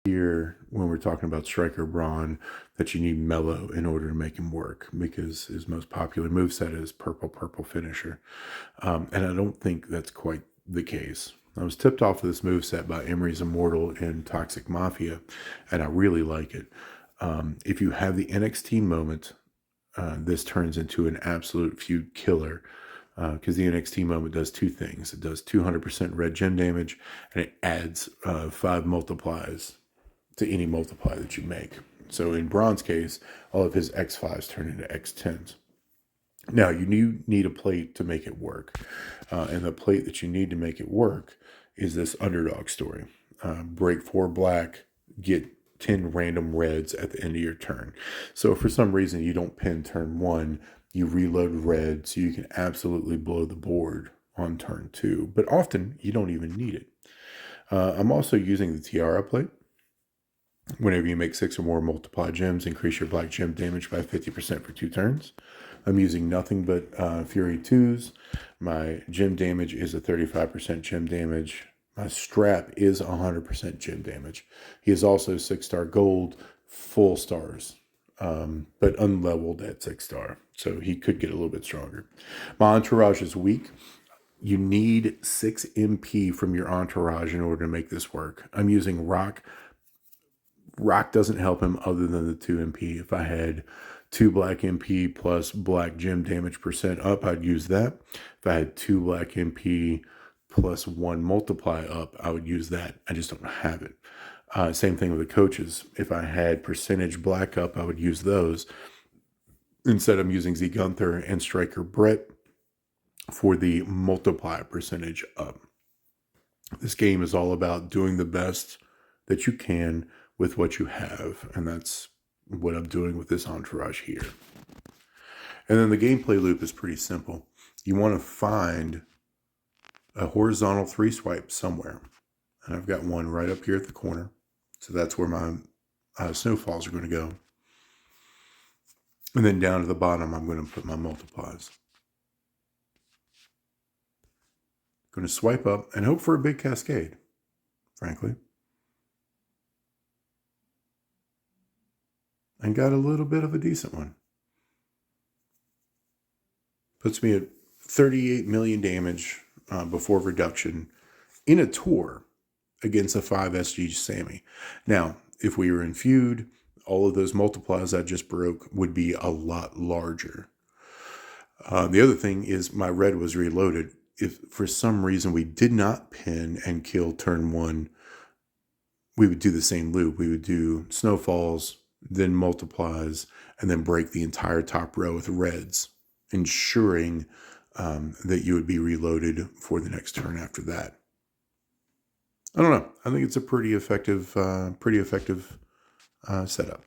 here when we're talking about Striker Bron that you need Melo in order to make him work, because his most popular moveset is purple finisher. And I don't think that's quite the case. I was tipped off of this moveset by EmrysImmortal in Toxic Mafia, and I really like it. If you have the NXT moment, this turns into an absolute feud killer, because the NXT moment does two things. It does 200% red gem damage, and it adds 5 multiplies to any multiply that you make. So in Braun's case, all of his X5s turn into X10s. Now, you need a plate to make it work. And the plate that you need to make it work is this underdog story. Break 4 black, get 10 random reds at the end of your turn. So if for some reason you don't pin turn 1, you reload red so you can absolutely blow the board on turn 2. But often you don't even need it. I'm also using the Tiara plate. Whenever you make 6 or more multiply gems, increase your black gem damage by 50% for 2 turns. I'm using nothing but Fury 2s. My gem damage is a 35% gem damage. My strap is 100% gem damage. He is also 6-star gold, full stars, but unleveled at 6-star. So he could get a little bit stronger. My entourage is weak. You need 6 MP from your entourage in order to make this work. I'm using Rock. Rock doesn't help him other than the 2 MP. If I had 2 black MP plus black gem damage % up, I'd use that. If I had 2 black MP plus 1 multiply up, I would use that. I just don't have it. Same thing with the coaches. If I had percentage black up, I would use those. Instead, I'm using Z Gunther and Striker Brett for the multiply percentage up. This game is all about doing the best that you can with what you have, and that's what I'm doing with this entourage here. And then the gameplay loop is pretty simple. You want to find a horizontal 3 swipe somewhere, and I've got one right up here at the corner, so that's where my snowfalls are going to go. And then down to the bottom, I'm going to put my multiplies. Going to swipe up and hope for a big cascade, frankly. And got a little bit of a decent one. Puts me at 38 million damage before reduction in a tour against a 5 SG Sammy. Now, if we were in Feud, all of those multiplies I just broke would be a lot larger. The other thing is my red was reloaded. If for some reason we did not pin and kill turn 1, we would do the same loop. We would do snowfalls, then multiplies, and then break the entire top row with reds, ensuring that you would be reloaded for the next turn after that. I don't know. I think it's a pretty effective setup.